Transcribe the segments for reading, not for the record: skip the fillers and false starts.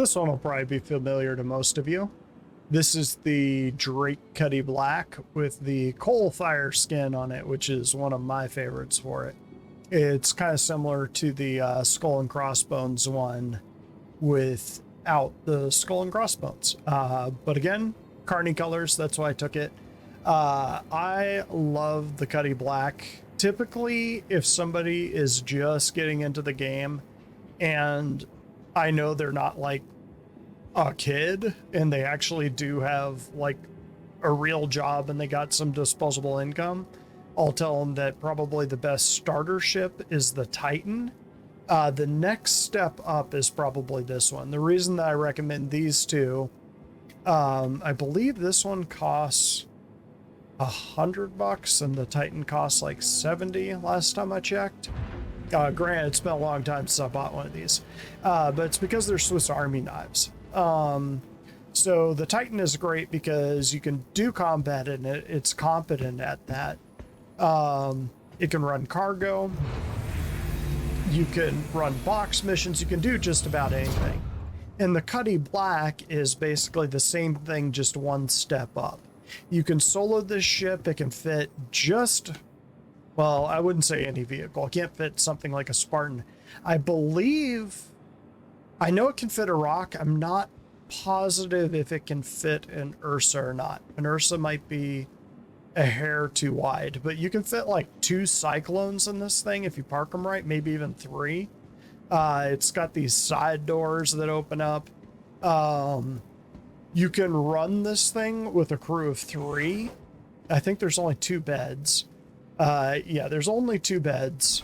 This one will probably be familiar to most of you. This is the Drake Cutty Black with the coal fire skin on it, which is one of my favorites for it. It's kind of similar to the skull and crossbones one without the skull and crossbones. But again, Carney colors, that's why I took it. I love the Cutty Black. Typically, if somebody is just getting into the game and I know they're not like a kid and they actually do have like a real job and they got some disposable income, I'll tell them that probably the best starter ship is the Titan. The next step up is probably this one. The reason that I recommend these two, I believe this one costs $100 and the Titan costs like 70 last time I checked. Granted, it's been a long time since I bought one of these, but it's because they're Swiss Army knives. So the Titan is great because you can do combat in it. It's competent at that. It can run cargo. You can run box missions. You can do just about anything. And the Cutty Black is basically the same thing, just one step up. You can solo this ship. It can fit just, well, I wouldn't say any vehicle. It can't fit something like a Spartan. I believe, I know it can fit a rock. I'm not positive if it can fit an Ursa or not. An Ursa might be a hair too wide, but you can fit like 2 Cyclones in this thing if you park them right, maybe even 3. It's got these side doors that open up. You can run this thing with a crew of 3. I think there's only 2 beds. Yeah, there's only 2 beds.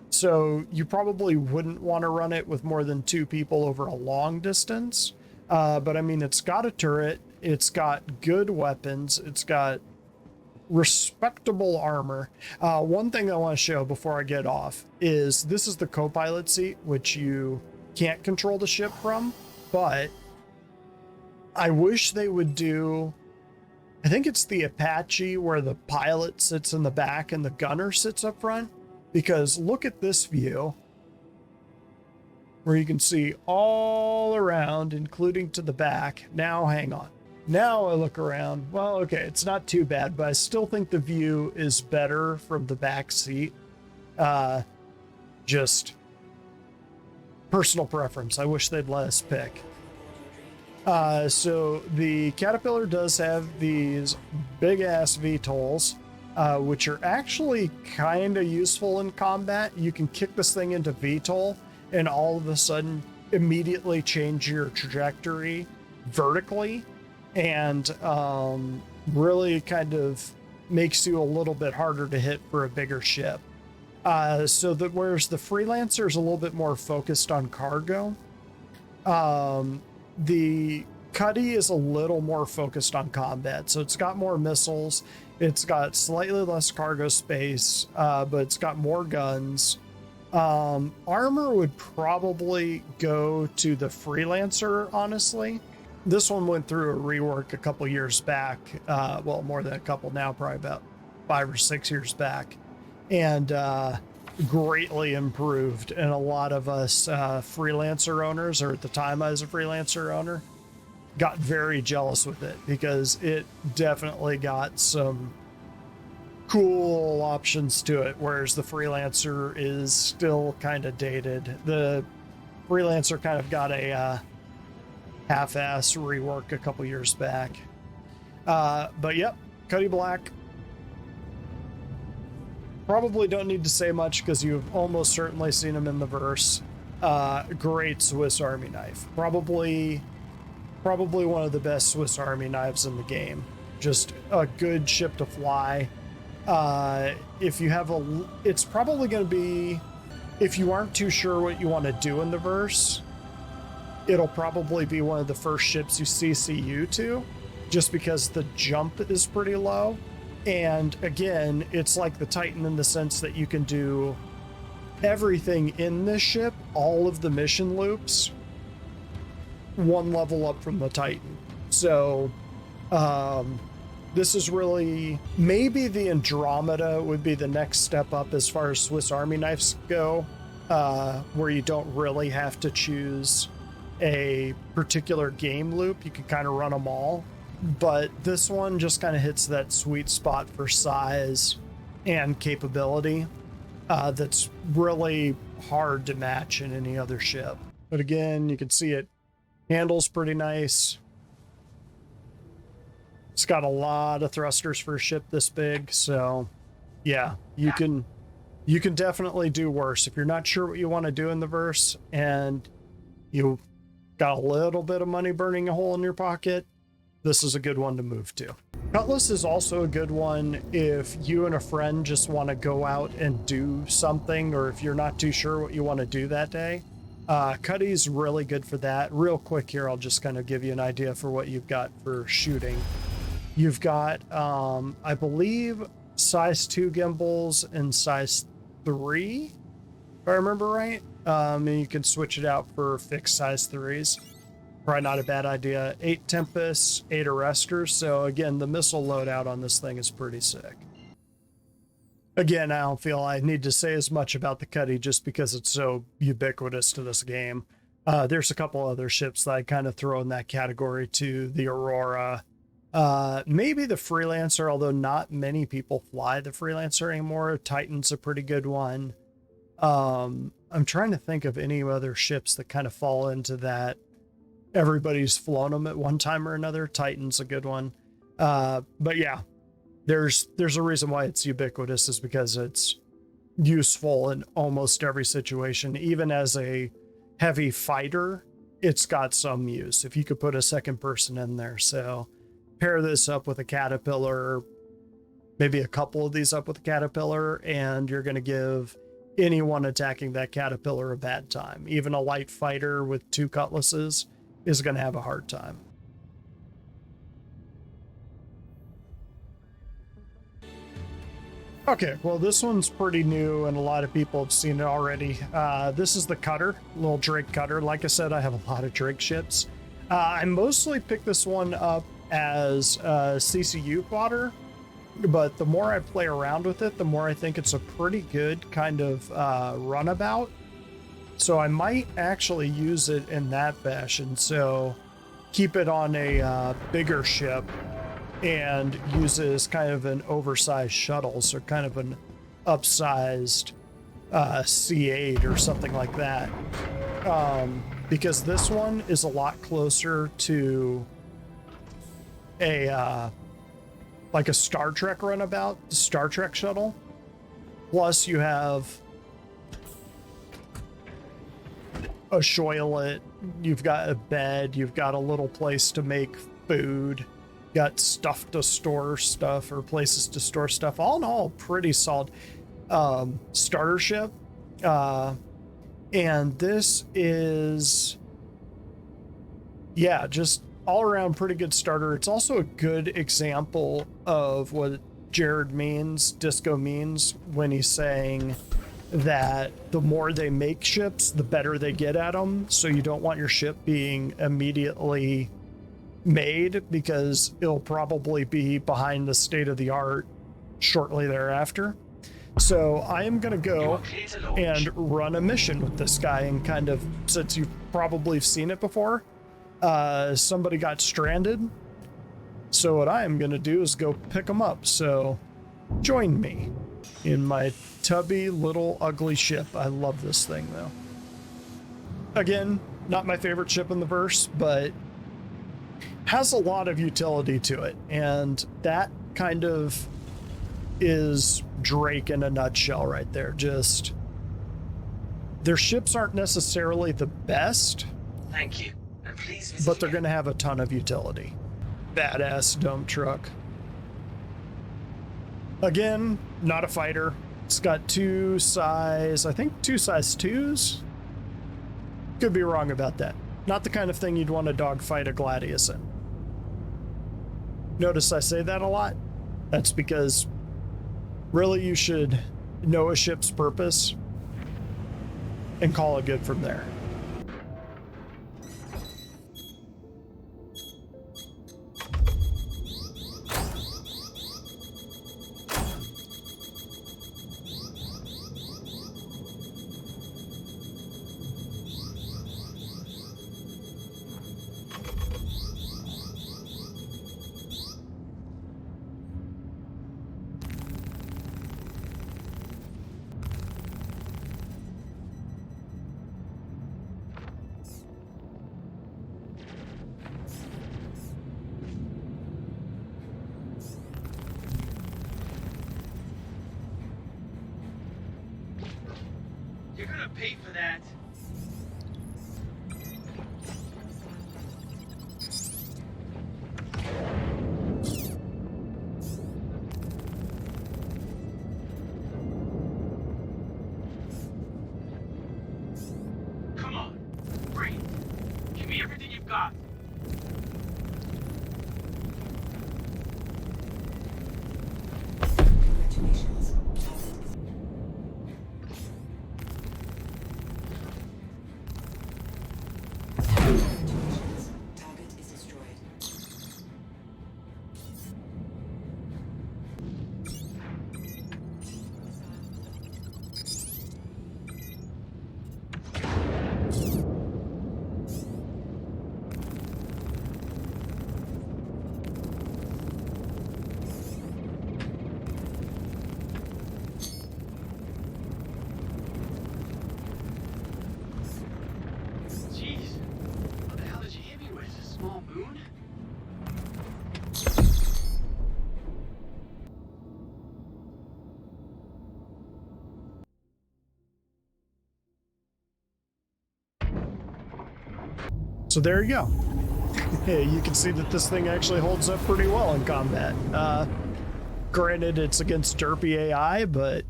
So you probably wouldn't want to run it with more than 2 people over a long distance. But I mean, it's got a turret. It's got good weapons. It's got respectable armor. One thing I want to show before I get off is this is the co-pilot seat, which you can't control the ship from, but I wish they would do, I think it's the Apache where the pilot sits in the back and the gunner sits up front, because look at this view where you can see all around, including to the back. Now, hang on. Now I look around. Well, okay, it's not too bad, but I still think the view is better from the back seat. Just personal preference. I wish they'd let us pick. So the Caterpillar does have these big ass VTOLs, which are actually kind of useful in combat. You can kick this thing into VTOL and all of a sudden immediately change your trajectory vertically, and really kind of makes you a little bit harder to hit for a bigger ship. So that whereas the Freelancer is a little bit more focused on cargo, the Cutty is a little more focused on combat. So it's got more missiles, it's got slightly less cargo space, but it's got more guns. Armor would probably go to the Freelancer, honestly. This one went through a rework a couple years back. Well, more than a couple now, probably about 5 or 6 years back. And greatly improved. And a lot of us freelancer owners, or at the time I was a freelancer owner, got very jealous with it because it definitely got some cool options to it, whereas the Freelancer is still kind of dated. The Freelancer kind of got a half-ass rework a couple years back. But yep, Cutty Black. Probably don't need to say much because you've almost certainly seen him in the verse. Great Swiss Army knife. Probably one of the best Swiss Army knives in the game. Just a good ship to fly. If you have it's probably going to be, if you aren't too sure what you want to do in the verse, it'll probably be one of the first ships you CCU to, just because the jump is pretty low. And again, it's like the Titan in the sense that you can do everything in this ship, all of the mission loops, one level up from the Titan. So this is really, maybe the Andromeda would be the next step up as far as Swiss Army knives go, where you don't really have to choose a particular game loop. You can kind of run them all, but this one just kind of hits that sweet spot for size and capability that's really hard to match in any other ship. But again, you can see it handles pretty nice. It's got a lot of thrusters for a ship this big, so yeah, you can definitely do worse. If you're not sure what you want to do in the verse and you got a little bit of money burning a hole in your pocket, this is a good one to move to. Cutlass is also a good one if you and a friend just want to go out and do something, or if you're not too sure what you want to do that day. Cutty's really good for that. Real quick here, I'll just kind of give you an idea for what you've got for shooting. You've got, I believe, size 2 gimbals and size 3, if I remember right. And you can switch it out for fixed size 3s. Probably not a bad idea. 8 Tempests, 8 Arresters. So again, the missile loadout on this thing is pretty sick. Again, I don't feel I need to say as much about the Cutty just because it's so ubiquitous to this game. There's a couple other ships that I kind of throw in that category too. The Aurora, maybe the Freelancer, although not many people fly the Freelancer anymore. Titan's a pretty good one. I'm trying to think of any other ships that kind of fall into that. Everybody's flown them at one time or another. Titan's a good one. But yeah, there's a reason why it's ubiquitous, is because it's useful in almost every situation. Even as a heavy fighter, it's got some use if you could put a second person in there. So pair this up with a Caterpillar, maybe a couple of these up with a Caterpillar, and you're going to give anyone attacking that Caterpillar a bad time. Even a light fighter with 2 Cutlasses is going to have a hard time. Okay, well, this one's pretty new and a lot of people have seen it already. This is the Cutter, little Drake Cutter. Like I said, I have a lot of Drake ships. I mostly picked this one up as CCU fodder, but the more I play around with it, the more I think it's a pretty good kind of runabout. So I might actually use it in that fashion. So keep it on a bigger ship and use it as kind of an oversized shuttle. So kind of an upsized C8 or something like that. Because this one is a lot closer to a like a Star Trek runabout, Star Trek shuttle. Plus you have a shoilet, you've got a bed, you've got a little place to make food, got stuff to store stuff, or places to store stuff. All in all, pretty solid starter ship. And this is, yeah, just all around pretty good starter. It's also a good example of what Jared means, Disco means, when he's saying that the more they make ships, the better they get at them. So you don't want your ship being immediately made, because it'll probably be behind the state of the art shortly thereafter. So I am going to go and run a mission with this guy, and kind of, since you've probably seen it before, somebody got stranded. So what I am going to do is go pick them up. So join me in my tubby little ugly ship. I love this thing though. Again, not my favorite ship in the verse, but has a lot of utility to it. And that kind of is Drake in a nutshell right there. Just, their ships aren't necessarily the best. Thank you. And please visit but they're going to have a ton of utility. Badass dump truck. Again, not a fighter. It's got two size 2s. Could be wrong about that. Not the kind of thing you'd want to dogfight a Gladius in. Notice I say that a lot. That's because really you should know a ship's purpose and call it good from there. You're gonna pay for that. Come on, breathe. Give me everything you've got. Congratulations. Congratulations. Target is destroyed. Jeez, what the hell did you hit me with? A small moon? So there you go. Hey, you can see that this thing actually holds up pretty well in combat. Granted, it's against derpy AI, but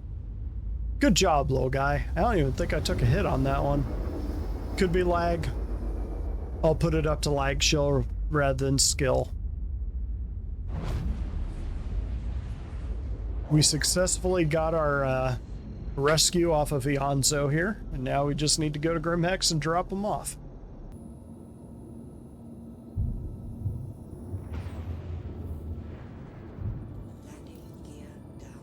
good job, little guy. I don't even think I took a hit on that one. Could be lag. I'll put it up to lag show rather than skill. We successfully got our rescue off of Ionzo here, and now we just need to go to Grimhex and drop him off. Landing gear down.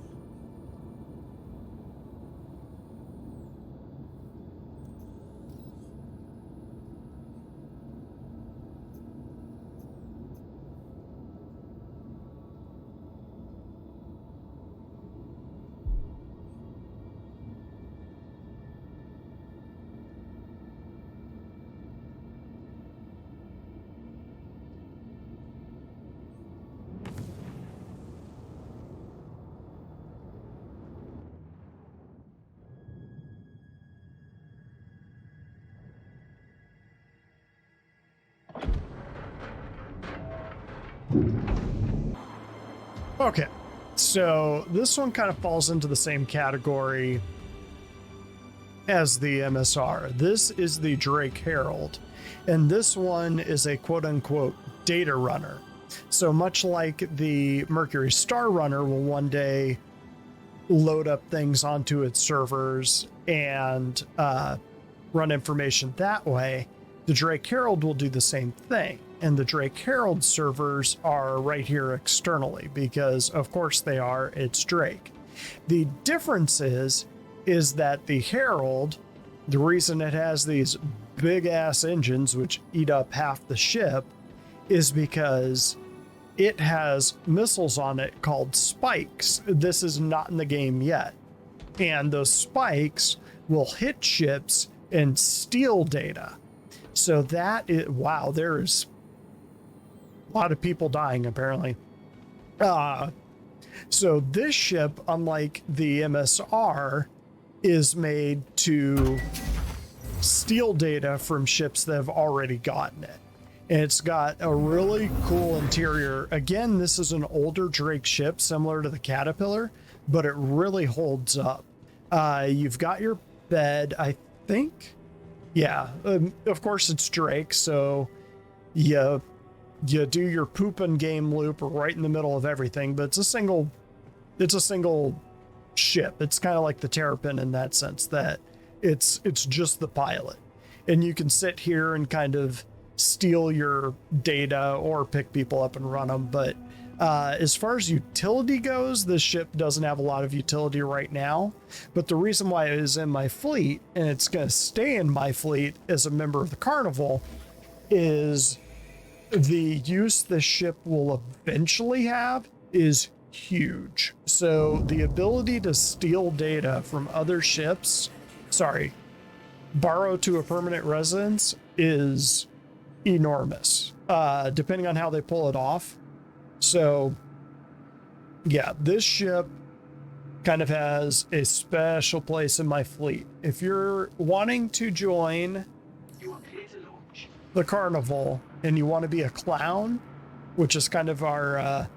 Okay, so this one kind of falls into the same category as the MSR. This is the Drake Herald, and this one is a quote-unquote data runner. So much like the Mercury Star Runner will one day load up things onto its servers and run information that way, the Drake Herald will do the same thing. And the Drake Herald servers are right here externally because, of course, they are. It's Drake. The difference is that the Herald, the reason it has these big ass engines which eat up half the ship, is because it has missiles on it called spikes. This is not in the game yet. And those spikes will hit ships and steal data. So that is, wow, there is a lot of people dying apparently. So this ship, unlike the MSR, is made to steal data from ships that have already gotten it. And it's got a really cool interior. Again, this is an older Drake ship similar to the Caterpillar, but it really holds up. You've got your bed, I think. Yeah, of course it's Drake, so you do your pooping game loop right in the middle of everything, but it's a single ship. It's kind of like the Terrapin in that sense that it's just the pilot. And you can sit here and kind of steal your data or pick people up and run them. But as far as utility goes, this ship doesn't have a lot of utility right now. But the reason why it is in my fleet, and it's going to stay in my fleet as a member of the Carnival, is the use the ship will eventually have is huge. So the ability to steal data from other ships, borrow to a permanent residence, is enormous, depending on how they pull it off. So yeah, this ship kind of has a special place in my fleet. If you're wanting to join You are clear to launch. the Carnival and you want to be a clown, which is kind of our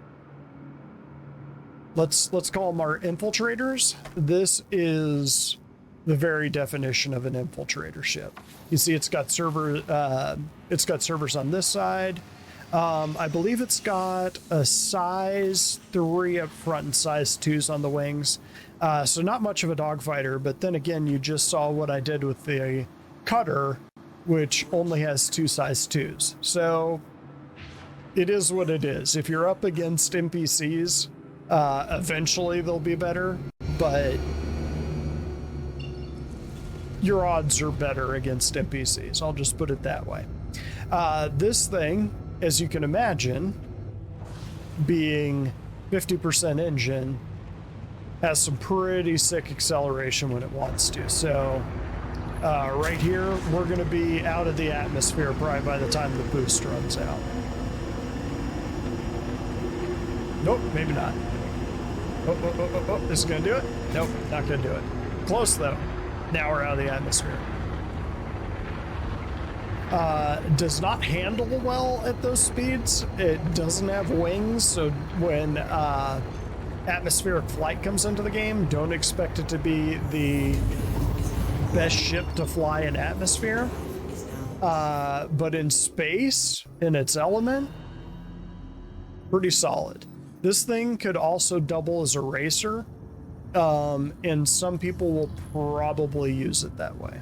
let's call them our infiltrators. This is the very definition of an infiltrator ship. You see, it's got servers on this side. I believe it's got a size 3 up front and size 2s on the wings. So not much of a dogfighter, but then again, you just saw what I did with the cutter, which only has 2 size 2s. So it is what it is. If you're up against NPCs, eventually they'll be better, but your odds are better against NPCs. I'll just put it that way. This thing, as you can imagine, being 50% engine, has some pretty sick acceleration when it wants to. So right here, we're going to be out of the atmosphere probably by the time the boost runs out. Nope, maybe not. Oh, this is going to do it? Nope, not going to do it. Close though. Now we're out of the atmosphere. Does not handle well at those speeds. It doesn't have wings, so when atmospheric flight comes into the game, don't expect it to be the best ship to fly in atmosphere. But in space, in its element, pretty solid. This thing could also double as a racer, and some people will probably use it that way.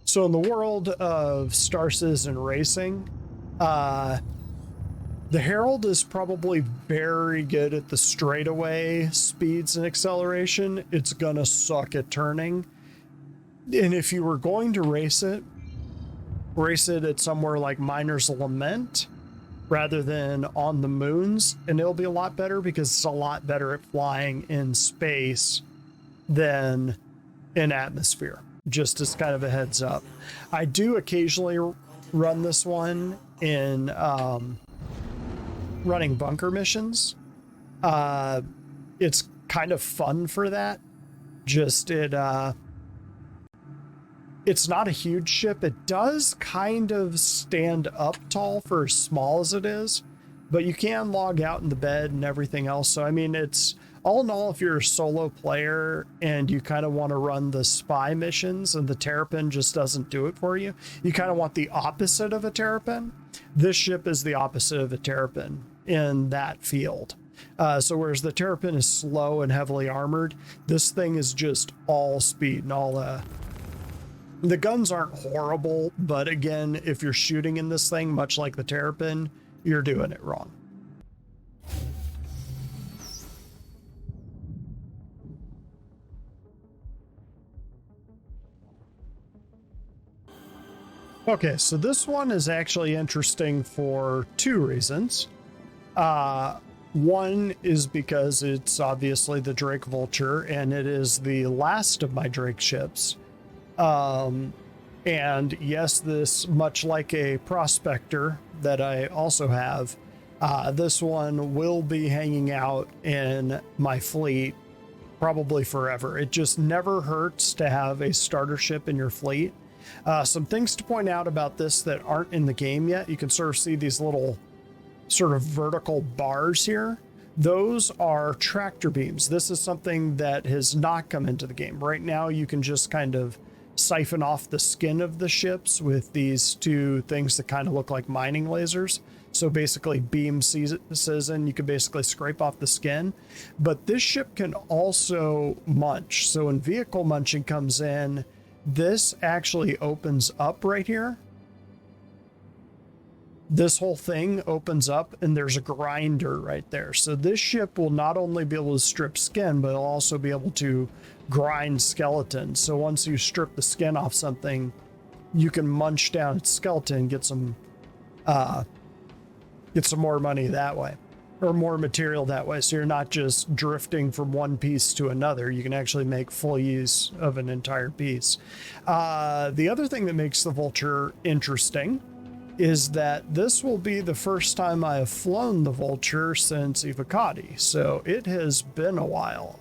So in the world of Star Citizen racing, the Herald is probably very good at the straightaway speeds and acceleration. It's gonna suck at turning. And if you were going to race it at somewhere like Miner's Lament rather than on the moons, and it'll be a lot better because it's a lot better at flying in space than in atmosphere. Just as kind of a heads up. I do occasionally run this one in running bunker missions. It's kind of fun for that. Just it's not a huge ship. It does kind of stand up tall for as small as it is, but you can log out in the bed and everything else. So, I mean, it's all in all, if you're a solo player and you kind of want to run the spy missions and the Terrapin just doesn't do it for you, you kind of want the opposite of a Terrapin. This ship is the opposite of a Terrapin in that field. So whereas the Terrapin is slow and heavily armored, this thing is just all speed and all the guns aren't horrible, but again, if you're shooting in this thing, much like the Terrapin, you're doing it wrong. Okay, so this one is actually interesting for 2 reasons. One is because it's obviously the Drake Vulture, and it is the last of my Drake ships. And yes, this, much like a Prospector that I also have, this one will be hanging out in my fleet probably forever. It just never hurts to have a starter ship in your fleet. Some things to point out about this that aren't in the game yet. You can sort of see these little sort of vertical bars here. Those are tractor beams. This is something that has not come into the game. Right now, you can just kind of siphon off the skin of the ships with these 2 things that kind of look like mining lasers. So basically beam season, you can basically scrape off the skin. But this ship can also munch. So when vehicle munching comes in, this actually opens up right here. This whole thing opens up and there's a grinder right there. So this ship will not only be able to strip skin, but it'll also be able to grind skeletons. So once you strip the skin off something, you can munch down its skeleton, get some more money that way, or more material that way. So you're not just drifting from one piece to another. You can actually make full use of an entire piece. The other thing that makes the Vulture interesting is that this will be the first time I have flown the Vulture since Evocati, so it has been a while.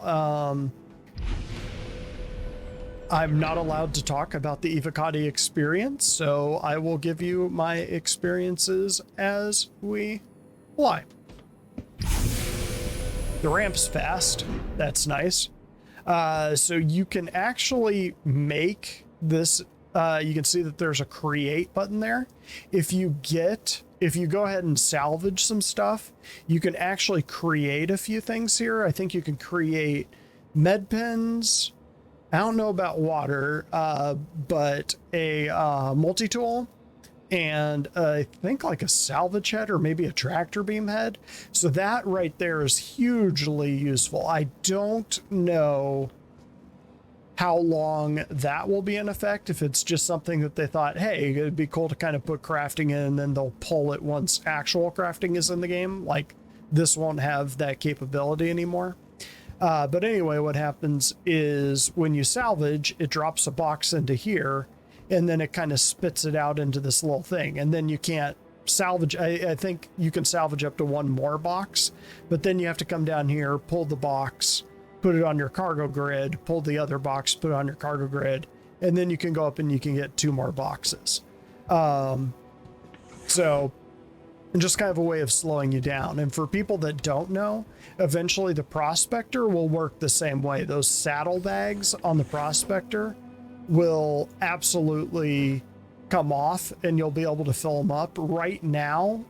I'm not allowed to talk about the Evocati experience, so I will give you my experiences as we fly. The ramp's fast. That's nice. So you can actually make this. You can see that there's a create button there. If you go ahead and salvage some stuff, you can actually create a few things here. I think you can create med pens. I don't know about water, but a multi-tool, and I think like a salvage head or maybe a tractor beam head. So that right there is hugely useful. I don't know how long that will be in effect, if it's just something that they thought, hey, it'd be cool to kind of put crafting in, and then they'll pull it once actual crafting is in the game. Like, this won't have that capability anymore. But anyway, what happens is when you salvage, it drops a box into here, and then it kind of spits it out into this little thing. And then you can't salvage. I think you can salvage up to one more box, but then you have to come down here, pull the box, put it on your cargo grid, pull the other box, put it on your cargo grid, and then you can go up and you can get 2 more boxes. So just kind of a way of slowing you down. And for people that don't know, eventually the Prospector will work the same way. Those saddlebags on the Prospector will absolutely come off, and you'll be able to fill them up. Right now,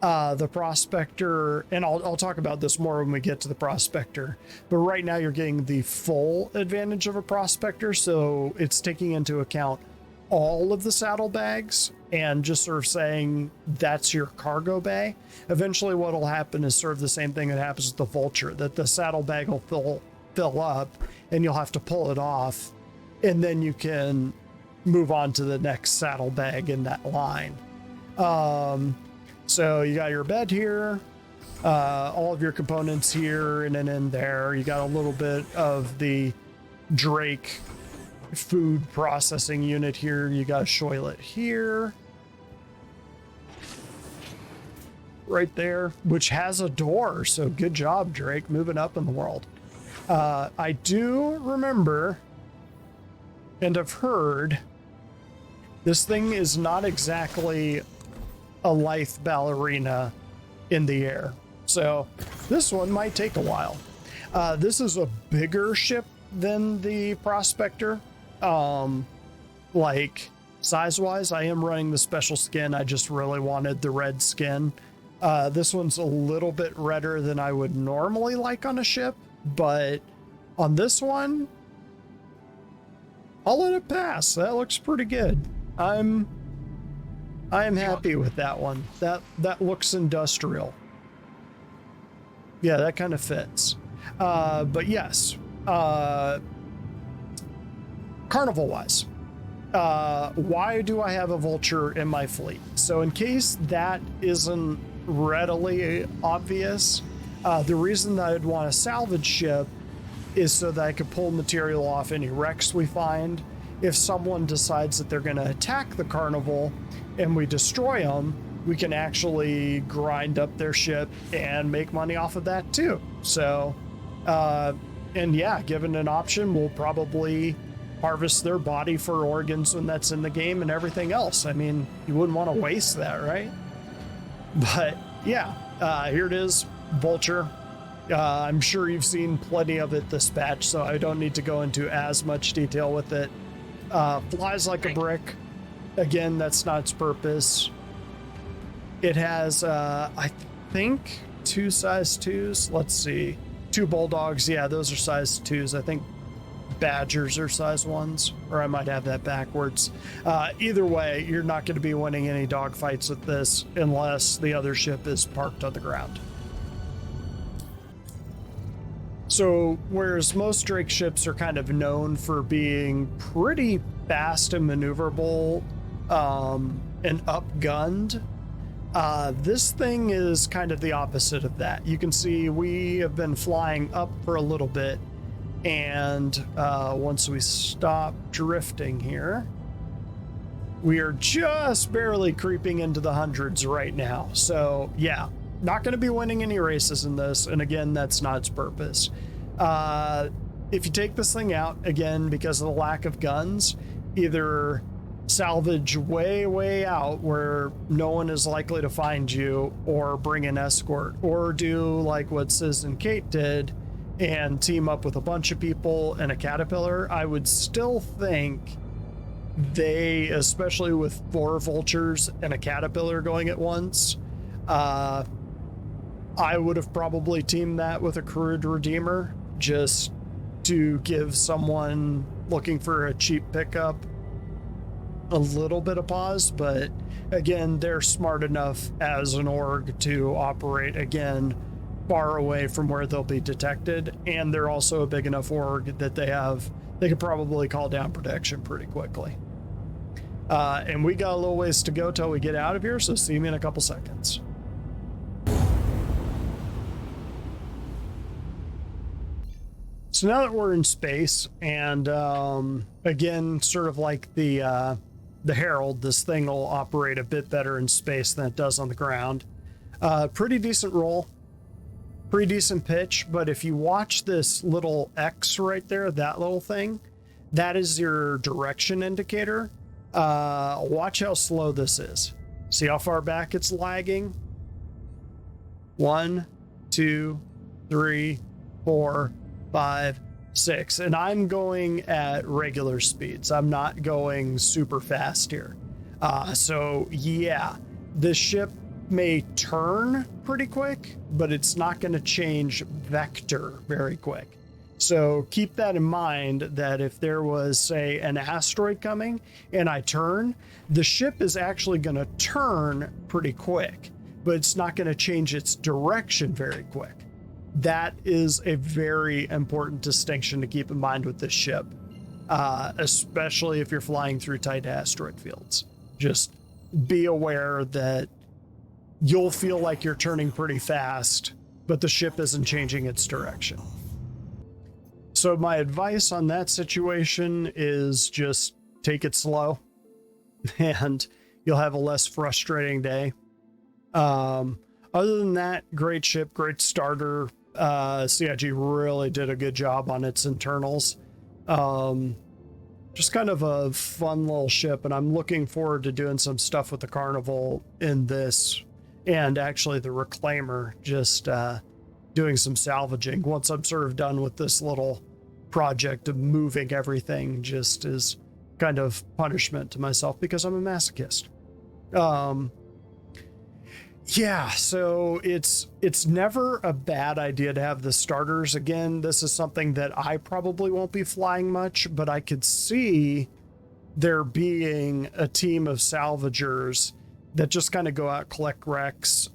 the Prospector, and I'll talk about this more when we get to the Prospector, but right now you're getting the full advantage of a Prospector, so it's taking into account all of the saddlebags and just sort of saying that's your cargo bay. Eventually what will happen is sort of the same thing that happens with the Vulture, that the saddlebag will fill up and you'll have to pull it off, and then you can move on to the next saddlebag in that line. So you got your bed here, all of your components here, and then in there, you got a little bit of the Drake food processing unit here. You got a shoilet here, right there, which has a door. So good job, Drake, moving up in the world. I do remember and have heard this thing is not exactly a lithe ballerina in the air, so this one might take a while. This is a bigger ship than the Prospector. Like size wise, I am running the special skin. I just really wanted the red skin. This one's a little bit redder than I would normally like on a ship, but on this one, I'll let it pass. That looks pretty good. I am happy with that one. That looks industrial. Yeah, that kind of fits. But yes, Carnival wise, why do I have a Vulture in my fleet? So in case that isn't readily obvious, the reason that I'd want a salvage ship is so that I could pull material off any wrecks we find. If someone decides that they're going to attack the Carnival and we destroy them, we can actually grind up their ship and make money off of that too. So, and yeah, given an option, we'll probably harvest their body for organs when that's in the game and everything else. I mean, you wouldn't want to waste that, right? But yeah, here it is, Vulture. I'm sure you've seen plenty of it this patch, so I don't need to go into as much detail with it. Flies like a brick. Again, that's not its purpose. It has, I think, 2 size 2s. Let's see. 2 bulldogs. Yeah, those are size 2s. I think badgers are size 1s, or I might have that backwards. Either way, you're not going to be winning any dogfights with this unless the other ship is parked on the ground. So, whereas most Drake ships are kind of known for being pretty fast and maneuverable and upgunned, this thing is kind of the opposite of that. You can see we have been flying up for a little bit, and once we stop drifting here, We are just barely creeping into the hundreds right now. So yeah, not going to be winning any races in this. And again, that's not its purpose. If you take this thing out, again, because of the lack of guns, either salvage way out where no one is likely to find you, or bring an escort, or do like what Sis and Kate did and team up with a bunch of people and a caterpillar. I would still think they, especially with 4 vultures and a caterpillar going at once, I would have probably teamed that with a crewed redeemer just to give someone looking for a cheap pickup a little bit of pause. But again, they're smart enough as an org to operate, again, far away from where they'll be detected, and they're also a big enough org that they could probably call down protection pretty quickly. And we got a little ways to go till we get out of here, so see me in a couple seconds. So now that we're in space, and again, sort of like the Herald, this thing will operate a bit better in space than it does on the ground. Pretty decent roll, pretty decent pitch, but if you watch this little X right there, that little thing, that is your direction indicator. Watch how slow this is. See how far back it's lagging? 1, 2, 3, 4, 5, 6, and I'm going at regular speeds. I'm not going super fast here. So yeah, the ship may turn pretty quick, but it's not going to change vector very quick. So keep that in mind, that if there was, say, an asteroid coming and I turn, the ship is actually going to turn pretty quick, but it's not going to change its direction very quick. That is a very important distinction to keep in mind with this ship, especially if you're flying through tight asteroid fields. Just be aware that you'll feel like you're turning pretty fast, but the ship isn't changing its direction. So my advice on that situation is just take it slow and you'll have a less frustrating day. Other than that, great ship, great starter. CIG really did a good job on its internals. Just kind of a fun little ship, and I'm looking forward to doing some stuff with the Carnival in this, and actually the Reclaimer, just doing some salvaging once I'm sort of done with this little project of moving everything, just as kind of punishment to myself because I'm a masochist. Yeah, so it's never a bad idea to have the starters. Again, this is something that I probably won't be flying much, but I could see there being a team of salvagers that just kind of go out, collect wrecks,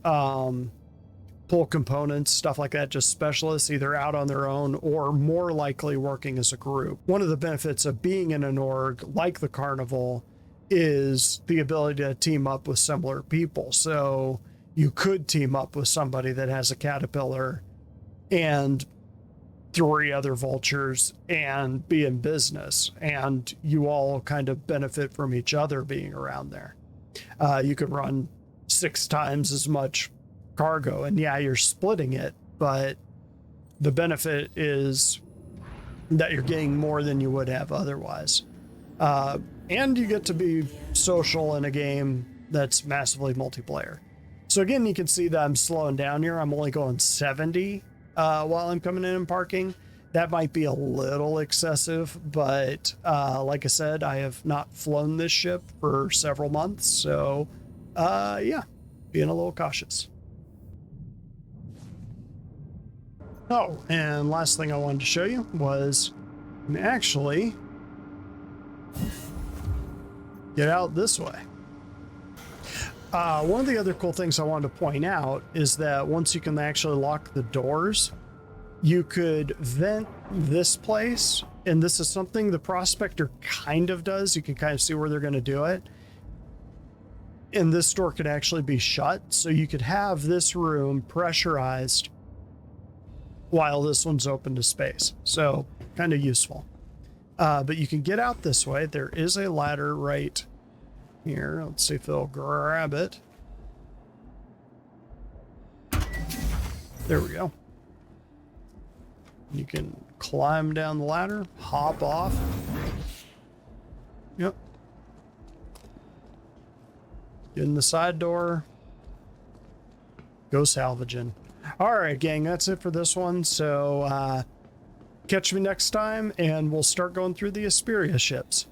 pull components, stuff like that, just specialists either out on their own or more likely working as a group. One of the benefits of being in an org like the Carnival is the ability to team up with similar people. So you could team up with somebody that has a caterpillar and 3 other vultures and be in business, and you all kind of benefit from each other being around there. You could run 6 times as much cargo, and yeah, you're splitting it, but the benefit is that you're getting more than you would have otherwise. And you get to be social in a game that's massively multiplayer. So again, you can see that I'm slowing down here. I'm only going 70 while I'm coming in and parking. That might be a little excessive, but like I said, I have not flown this ship for several months. So yeah, being a little cautious. Oh, and last thing I wanted to show you was actually get out this way. One of the other cool things I wanted to point out is that once you can actually lock the doors, you could vent this place, and this is something the Prospector kind of does. You can kind of see where they're going to do it. And this door could actually be shut, so you could have this room pressurized while this one's open to space. So kind of useful. But you can get out this way. There is a ladder right Here, let's see if they'll grab it. There we go. You can climb down the ladder, hop off. Yep. Get in the side door. Go salvaging. All right, gang, that's it for this one. So catch me next time, and we'll start going through the Asperia ships.